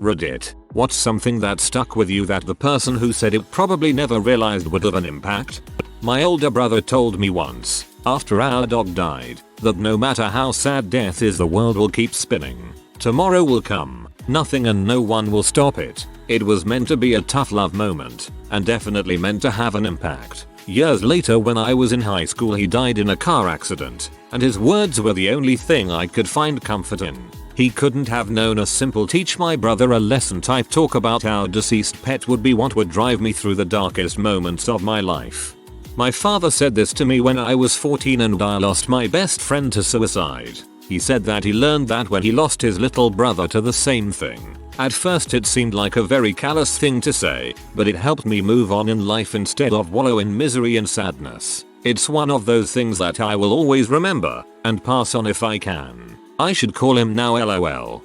Reddit. What's something that stuck with you that the person who said it probably never realized would have an impact? My older brother told me once, after our dog died, that no matter how sad death is, the world will keep spinning. Tomorrow will come, nothing and no one will stop it. It was meant to be a tough love moment, and definitely meant to have an impact. Years later, when I was in high school, he died in a car accident, and his words were the only thing I could find comfort in. He couldn't have known a simple teach my brother a lesson type talk about our deceased pet would be what would drive me through the darkest moments of my life. My father said this to me when I was 14 and I lost my best friend to suicide. He said that he learned that when he lost his little brother to the same thing. At first it seemed like a very callous thing to say, but it helped me move on in life instead of wallow in misery and sadness. It's one of those things that I will always remember and pass on if I can. I should call him now, lol.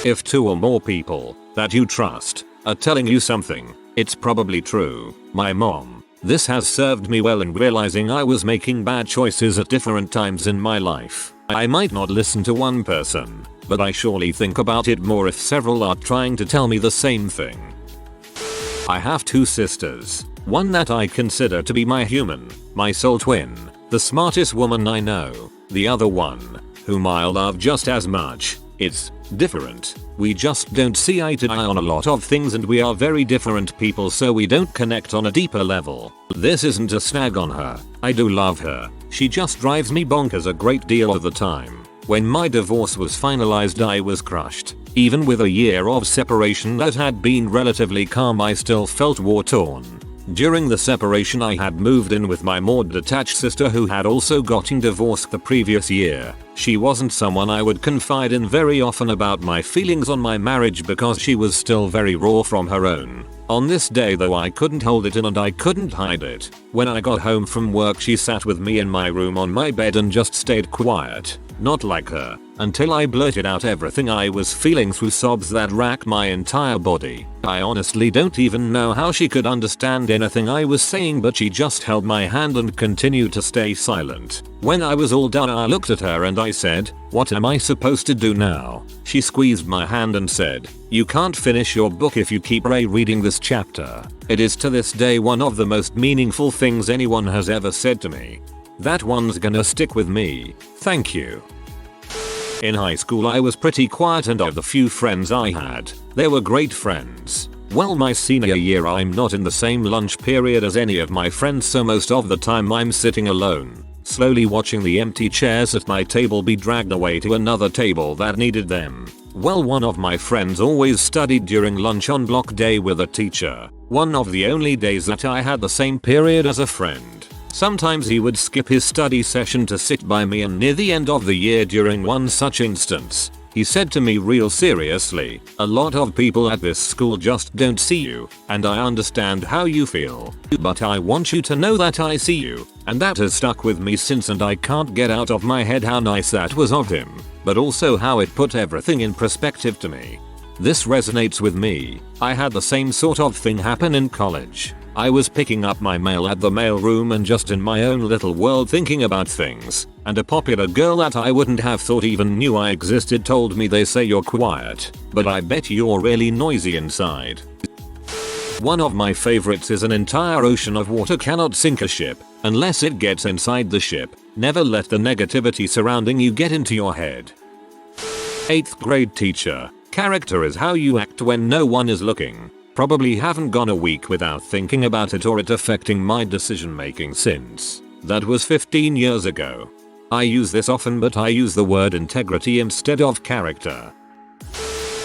If 2 or more people that you trust are telling you something, it's probably true. My mom. This has served me well in realizing I was making bad choices at different times in my life. I might not listen to one person, but I surely think about it more if several are trying to tell me the same thing. I have 2 sisters. One that I consider to be my human, my soul twin, the smartest woman I know. The other one, whom I love just as much. It's different. We just don't see eye to eye on a lot of things, and we are very different people, so we don't connect on a deeper level. This isn't a snag on her. I do love her. She just drives me bonkers a great deal of the time. When my divorce was finalized, I was crushed. Even with a year of separation that had been relatively calm, I still felt war-torn. During the separation, I had moved in with my more detached sister who had also gotten divorced the previous year. She wasn't someone I would confide in very often about my feelings on my marriage because she was still very raw from her own. On this day though, I couldn't hold it in and I couldn't hide it. When I got home from work, she sat with me in my room on my bed and just stayed quiet. Not like her, until I blurted out everything I was feeling through sobs that racked my entire body. I honestly don't even know how she could understand anything I was saying, but she just held my hand and continued to stay silent. When I was all done, I looked at her and I said, "What am I supposed to do now?" She squeezed my hand and said, "You can't finish your book if you keep rereading this chapter." It is to this day one of the most meaningful things anyone has ever said to me. That one's gonna stick with me. Thank you. In high school, I was pretty quiet, and of the few friends I had, they were great friends. Well, my senior year, I'm not in the same lunch period as any of my friends, so most of the time I'm sitting alone, slowly watching the empty chairs at my table be dragged away to another table that needed them. Well, one of my friends always studied during lunch on block day with a teacher. One of the only days that I had the same period as a friend. Sometimes he would skip his study session to sit by me, and near the end of the year, during one such instance, he said to me real seriously, "A lot of people at this school just don't see you, and I understand how you feel. But I want you to know that I see you." And that has stuck with me since, and I can't get out of my head how nice that was of him, but also how it put everything in perspective to me. This resonates with me. I had the same sort of thing happen in college. I was picking up my mail at the mailroom and just in my own little world thinking about things, and a popular girl that I wouldn't have thought even knew I existed told me, "They say you're quiet, but I bet you're really noisy inside." One of my favorites is, "An entire ocean of water cannot sink a ship unless it gets inside the ship. Never let the negativity surrounding you get into your head." 8th grade teacher. Character is how you act when no one is looking. Probably haven't gone a week without thinking about it or it affecting my decision making since. That was 15 years ago. I use this often, but I use the word integrity instead of character.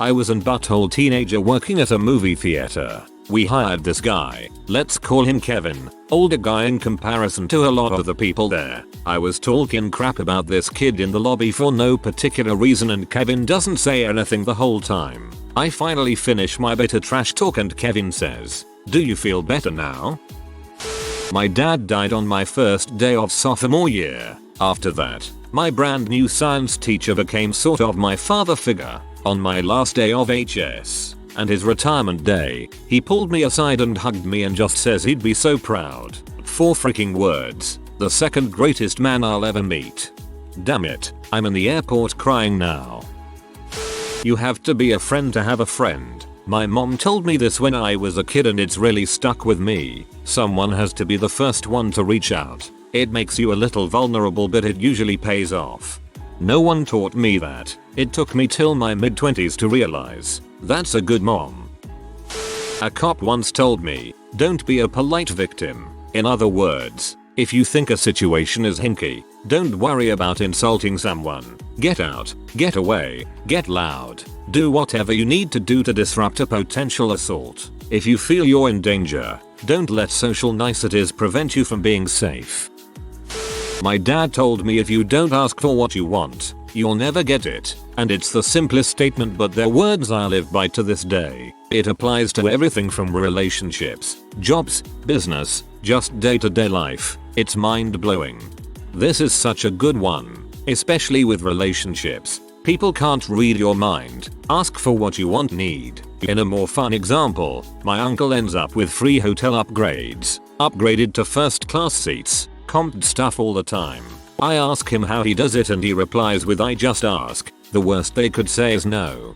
I was an butthole teenager working at a movie theater. We hired this guy, let's call him Kevin, older guy in comparison to a lot of the people there. I was talking crap about this kid in the lobby for no particular reason, and Kevin doesn't say anything the whole time. I finally finish my bit of trash talk and Kevin says, "Do you feel better now?" My dad died on my first day of sophomore year. After that, my brand new science teacher became sort of my father figure. On my last day of HS and his retirement day, he pulled me aside and hugged me and just says he'd be so proud. 4 freaking words. The second greatest man I'll ever meet. Damn it, I'm in the airport crying now. You have to be a friend to have a friend. My mom told me this when I was a kid and it's really stuck with me. Someone has to be the first one to reach out. It makes you a little vulnerable, but it usually pays off. No one taught me that. It took me till my mid-20s to realize. That's a good mom. A cop once told me, don't be a polite victim. In other words, if you think a situation is hinky, don't worry about insulting someone. Get out, get away, get loud. Do whatever you need to do to disrupt a potential assault. If you feel you're in danger, don't let social niceties prevent you from being safe. My dad told me if you don't ask for what you want, you'll never get it. And it's the simplest statement, but they're words I live by to this day. It applies to everything from relationships, jobs, business, just day-to-day life. It's mind-blowing. This is such a good one, especially with relationships. People can't read your mind. Ask for what you want, need. In a more fun example, my uncle ends up with free hotel upgrades, upgraded to first class seats, comped stuff all the time. I ask him how he does it and he replies with I just ask. The worst they could say is no.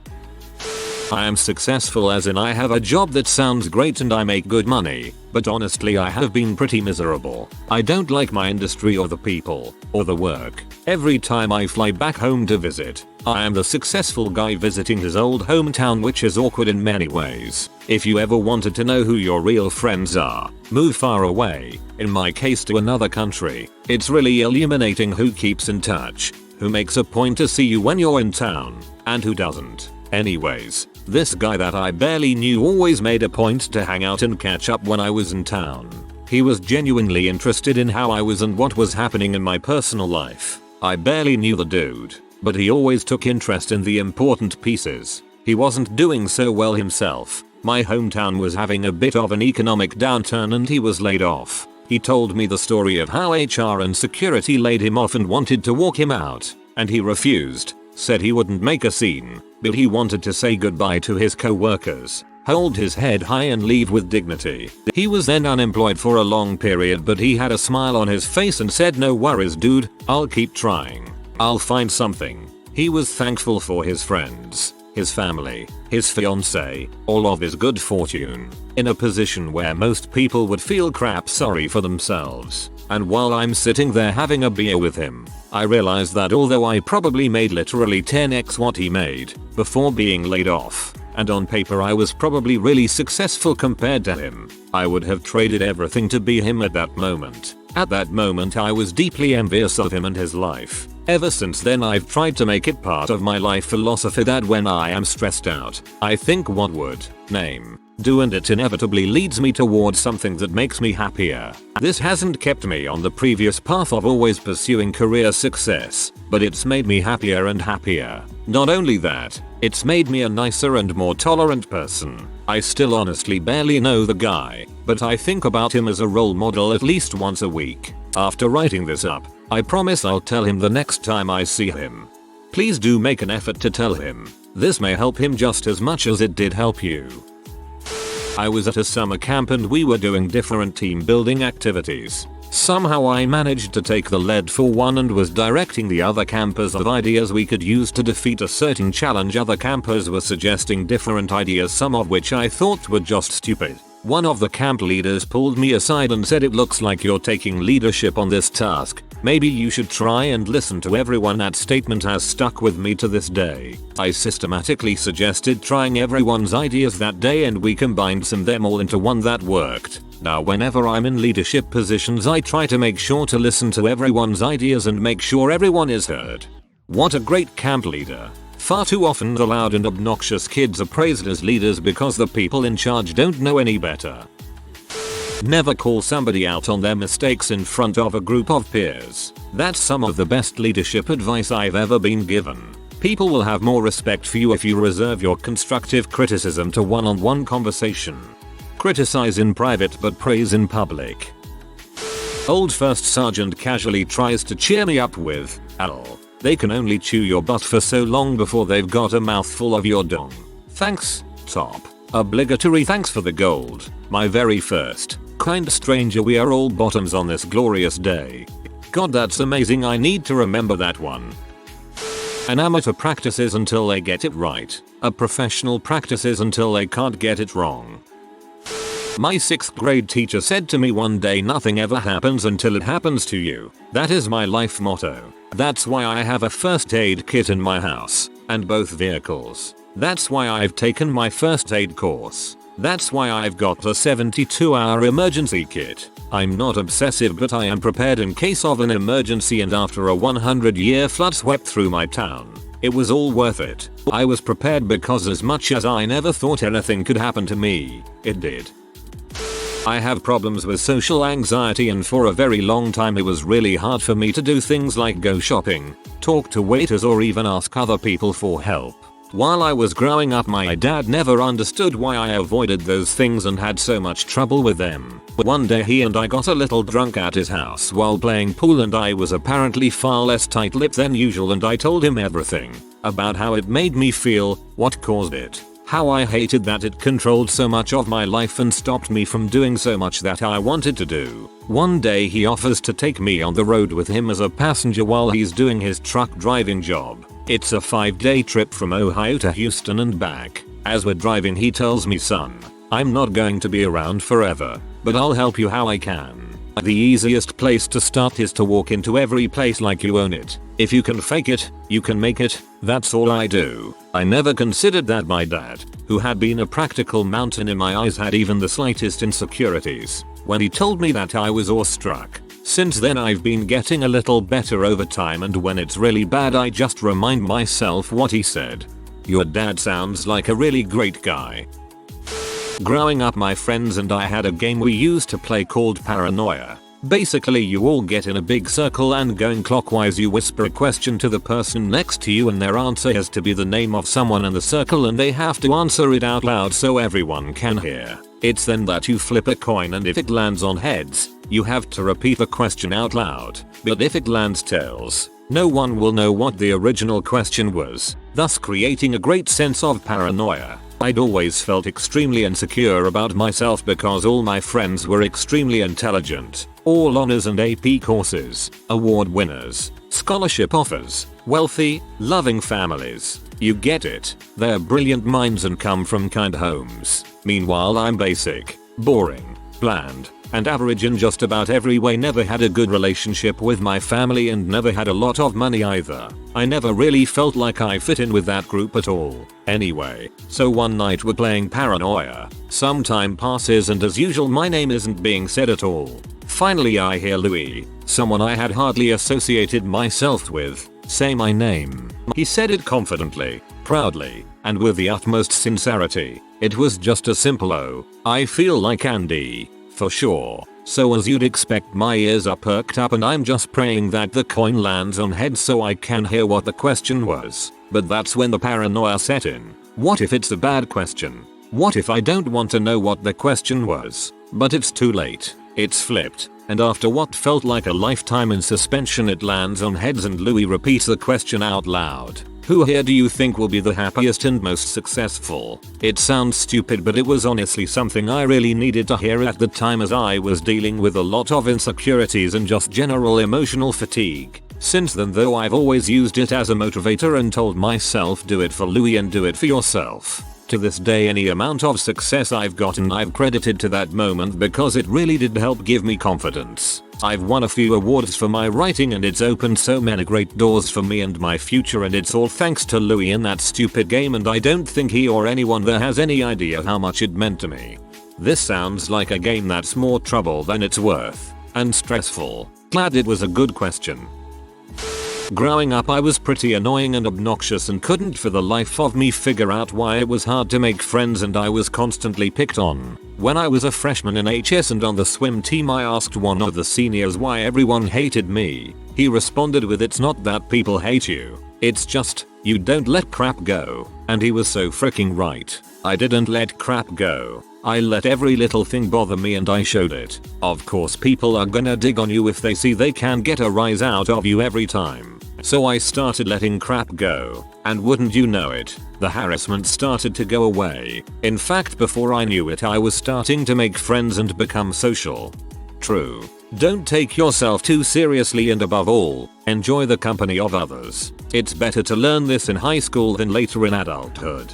I am successful as in I have a job that sounds great and I make good money, but honestly I have been pretty miserable. I don't like my industry or the people, or the work. Every time I fly back home to visit, I am the successful guy visiting his old hometown, which is awkward in many ways. If you ever wanted to know who your real friends are, move far away, in my case to another country. It's really illuminating who keeps in touch, who makes a point to see you when you're in town, and who doesn't. Anyways, this guy that I barely knew always made a point to hang out and catch up when I was in town. He was genuinely interested in how I was and what was happening in my personal life. I barely knew the dude, but he always took interest in the important pieces. He wasn't doing so well himself. My hometown was having a bit of an economic downturn and he was laid off. He told me the story of how HR and security laid him off and wanted to walk him out, and he refused. Said he wouldn't make a scene, but he wanted to say goodbye to his co-workers, hold his head high and leave with dignity. He was then unemployed for a long period, but he had a smile on his face and said, no worries dude, I'll keep trying. I'll find something. He was thankful for his friends, his family, his fiancée, all of his good fortune, in a position where most people would feel crap sorry for themselves. And while I'm sitting there having a beer with him, I realized that although I probably made literally 10x what he made before being laid off, and on paper I was probably really successful compared to him, I would have traded everything to be him at that moment. At that moment I was deeply envious of him and his life. Ever since then I've tried to make it part of my life philosophy that when I am stressed out, I think what would, do, and it inevitably leads me towards something that makes me happier. This hasn't kept me on the previous path of always pursuing career success, but it's made me happier and happier. Not only that, it's made me a nicer and more tolerant person. I still honestly barely know the guy, but I think about him as a role model at least once a week. After writing this up, I promise I'll tell him the next time I see him. Please do make an effort to tell him. This may help him just as much as it did help you. I was at a summer camp and we were doing different team building activities. Somehow I managed to take the lead for one and was directing the other campers of ideas we could use to defeat a certain challenge. Other campers were suggesting different ideas, some of which I thought were just stupid. One of the camp leaders pulled me aside and said, it looks like you're taking leadership on this task. Maybe you should try and listen to everyone. That statement has stuck with me to this day. I systematically suggested trying everyone's ideas that day and we combined them all into one that worked. Now whenever I'm in leadership positions I try to make sure to listen to everyone's ideas and make sure everyone is heard. What a great camp leader. Far too often the loud and obnoxious kids are praised as leaders because the people in charge don't know any better. Never call somebody out on their mistakes in front of a group of peers. That's some of the best leadership advice I've ever been given. People will have more respect for you if you reserve your constructive criticism to one-on-one conversation. Criticize in private but praise in public. Old first sergeant casually tries to cheer me up with, "Al, they can only chew your butt for so long before they've got a mouthful of your dong. Thanks, top." Obligatory thanks for the gold. My very first. Kind stranger, we are all bottoms on this glorious day. God, that's amazing. I need to remember that one. An amateur practices until they get it right. A professional practices until they can't get it wrong. My 6th grade teacher said to me one day, nothing ever happens until it happens to you. That is my life motto. That's why I have a first aid kit in my house, and both vehicles. That's why I've taken my first aid course. That's why I've got a 72-hour emergency kit. I'm not obsessive, but I am prepared in case of an emergency, and after a 100-year flood swept through my town, it was all worth it. I was prepared because as much as I never thought anything could happen to me, it did. I have problems with social anxiety, and for a very long time it was really hard for me to do things like go shopping, talk to waiters, or even ask other people for help. While I was growing up, my dad never understood why I avoided those things and had so much trouble with them. One day he and I got a little drunk at his house while playing pool, and I was apparently far less tight-lipped than usual, and I told him everything about how it made me feel, what caused it, how I hated that it controlled so much of my life and stopped me from doing so much that I wanted to do. One day he offers to take me on the road with him as a passenger while he's doing his truck driving job. It's a 5-day trip from Ohio to Houston and back. As we're driving, he tells me, son, I'm not going to be around forever, but I'll help you how I can. The easiest place to start is to walk into every place like you own it. If you can fake it, you can make it. That's all I do. I never considered that my dad, who had been a practical mountain in my eyes, had even the slightest insecurities. When he told me that, I was awestruck. Since then I've been getting a little better over time, and when it's really bad I just remind myself what he said. Your dad sounds like a really great guy. Growing up, my friends and I had a game we used to play called Paranoia. Basically, you all get in a big circle and going clockwise, you whisper a question to the person next to you, and their answer has to be the name of someone in the circle, and they have to answer it out loud so everyone can hear. It's then that you flip a coin, and if it lands on heads, you have to repeat the question out loud. But if it lands tails, no one will know what the original question was, thus creating a great sense of paranoia. I'd always felt extremely insecure about myself because all my friends were extremely intelligent, all honors and AP courses, award winners, scholarship offers, wealthy, loving families. You get it, they're brilliant minds and come from kind homes. Meanwhile, I'm basic, boring, bland, and average in just about every way. Never had a good relationship with my family and never had a lot of money either. I never really felt like I fit in with that group at all. Anyway, so one night we're playing Paranoia. Some time passes and as usual my name isn't being said at all. Finally I hear Louis, someone I had hardly associated myself with, say my name. He said it confidently, proudly, and with the utmost sincerity. It was just a simple "Oh, I feel like Andy," for sure. So as you'd expect, my ears are perked up and I'm just praying that the coin lands on heads so I can hear what the question was. But that's when the paranoia set in. What if it's a bad question? What if I don't want to know what the question was? But it's too late. It's flipped. And after what felt like a lifetime in suspension, it lands on heads and Louis repeats the question out loud. Who here do you think will be the happiest and most successful? It sounds stupid, but it was honestly something I really needed to hear at the time, as I was dealing with a lot of insecurities and just general emotional fatigue. Since then though, I've always used it as a motivator and told myself, do it for Louis and do it for yourself. To this day, any amount of success I've gotten I've credited to that moment because it really did help give me confidence. I've won a few awards for my writing and it's opened so many great doors for me and my future, and it's all thanks to Louis in that stupid game, and I don't think he or anyone there has any idea how much it meant to me. This sounds like a game that's more trouble than it's worth, and stressful. Glad it was a good question. Growing up I was pretty annoying and obnoxious and couldn't for the life of me figure out why it was hard to make friends, and I was constantly picked on. When I was a freshman in HS and on the swim team, I asked one of the seniors why everyone hated me. He responded with, "It's not that people hate you. It's just, you don't let crap go." And he was so freaking right. I didn't let crap go. I let every little thing bother me and I showed it. Of course people are gonna dig on you if they see they can get a rise out of you every time. So I started letting crap go. And wouldn't you know it, the harassment started to go away. In fact, before I knew it, I was starting to make friends and become social. True. Don't take yourself too seriously, and above all, enjoy the company of others. It's better to learn this in high school than later in adulthood.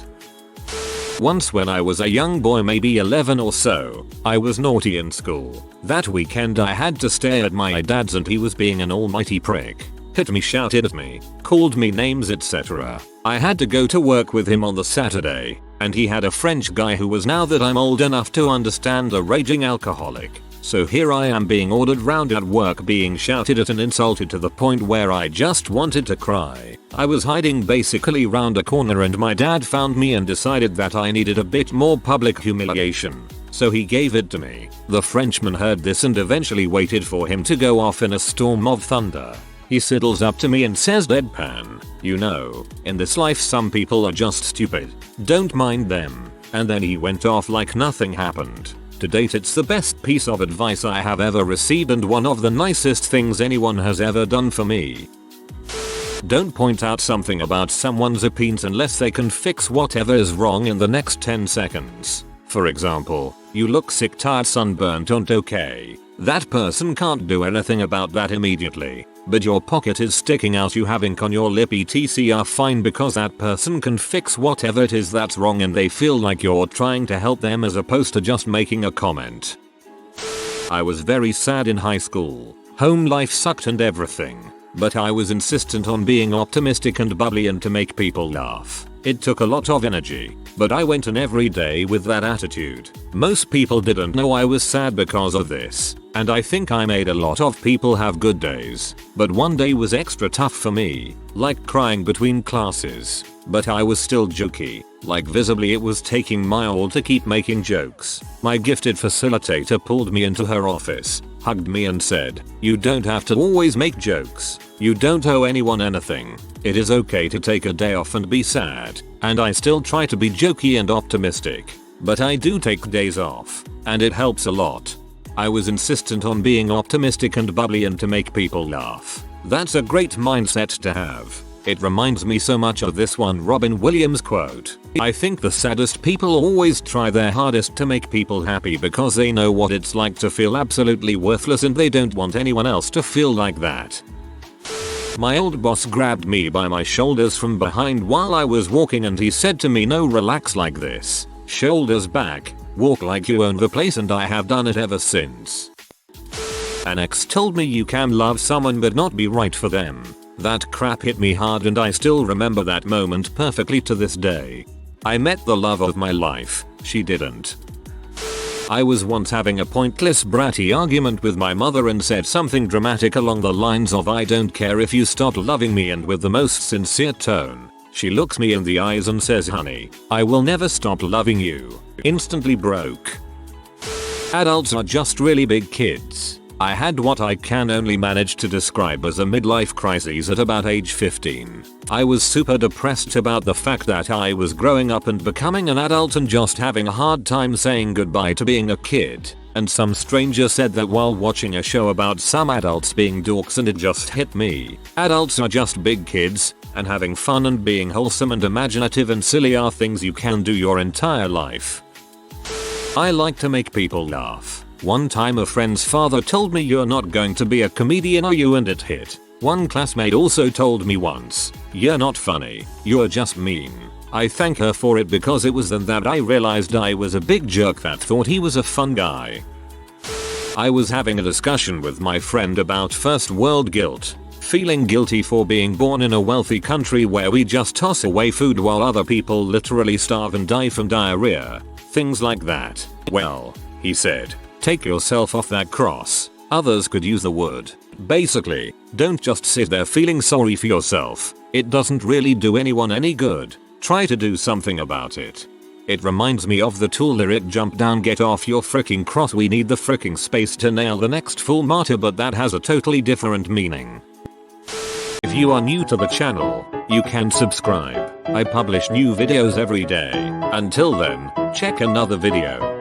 Once when I was a young boy, maybe 11 or so, I was naughty in school. That weekend I had to stay at my dad's and he was being an almighty prick. Hit me, shouted at me, called me names, etc. I had to go to work with him on the Saturday, and he had a French guy who was, now that I'm old enough to understand, a raging alcoholic. So here I am being ordered round at work, being shouted at and insulted to the point where I just wanted to cry. I was hiding basically round a corner and my dad found me and decided that I needed a bit more public humiliation. So he gave it to me. The Frenchman heard this and eventually waited for him to go off in a storm of thunder. He sidles up to me and says deadpan, "You know, in this life some people are just stupid. Don't mind them." And then he went off like nothing happened. To date, it's the best piece of advice I have ever received and one of the nicest things anyone has ever done for me. Don't point out something about someone's appearance unless they can fix whatever is wrong in the next 10 seconds. For example, you look sick, tired, sunburnt, and okay. That person can't do anything about that immediately. But your pocket is sticking out, you have ink on your lip, etc. are fine because that person can fix whatever it is that's wrong and they feel like you're trying to help them as opposed to just making a comment. I was very sad in high school. Home life sucked and everything. But I was insistent on being optimistic and bubbly and to make people laugh. It took a lot of energy, but I went in every day with that attitude. Most people didn't know I was sad because of this, and I think I made a lot of people have good days. But one day was extra tough for me, like crying between classes. But I was still jokey, like visibly it was taking my all to keep making jokes. My gifted facilitator pulled me into her office, hugged me and said, "You don't have to always make jokes. You don't owe anyone anything. It is okay to take a day off and be sad." And I still try to be jokey and optimistic. But I do take days off, and it helps a lot. I was insistent on being optimistic and bubbly and to make people laugh. That's a great mindset to have. It reminds me so much of this one Robin Williams quote. I think the saddest people always try their hardest to make people happy because they know what it's like to feel absolutely worthless and they don't want anyone else to feel like that. My old boss grabbed me by my shoulders from behind while I was walking and he said to me, "No, relax like this. Shoulders back, walk like you own the place," and I have done it ever since. An ex told me you can love someone but not be right for them. That crap hit me hard and I still remember that moment perfectly to this day. I met the love of my life, she didn't. I was once having a pointless bratty argument with my mother and said something dramatic along the lines of, "I don't care if you stop loving me," and with the most sincere tone. She looks me in the eyes and says, "Honey, I will never stop loving you." Instantly broke. Adults are just really big kids. I had what I can only manage to describe as a midlife crisis at about age 15. I was super depressed about the fact that I was growing up and becoming an adult and just having a hard time saying goodbye to being a kid. And some stranger said that while watching a show about some adults being dorks, and it just hit me. Adults are just big kids, and having fun and being wholesome and imaginative and silly are things you can do your entire life. I like to make people laugh. One time a friend's father told me, "You're not going to be a comedian, are you?" and it hit. One classmate also told me once, "You're not funny, you're just mean." I thank her for it because it was then that I realized I was a big jerk that thought he was a fun guy. I was having a discussion with my friend about first world guilt. Feeling guilty for being born in a wealthy country where we just toss away food while other people literally starve and die from diarrhea. Things like that. "Well," he said, "take yourself off that cross. Others could use the wood." Basically, don't just sit there feeling sorry for yourself. It doesn't really do anyone any good. Try to do something about it. It reminds me of the Tool lyric, "Jump down, get off your fricking cross. We need the fricking space to nail the next full martyr," but that has a totally different meaning. If you are new to the channel, you can subscribe. I publish new videos every day. Until then, check another video.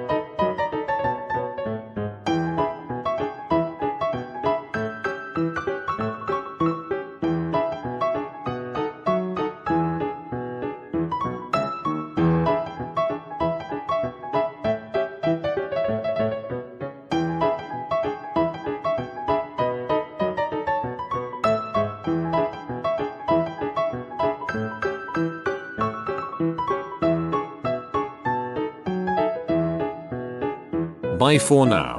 Bye for now.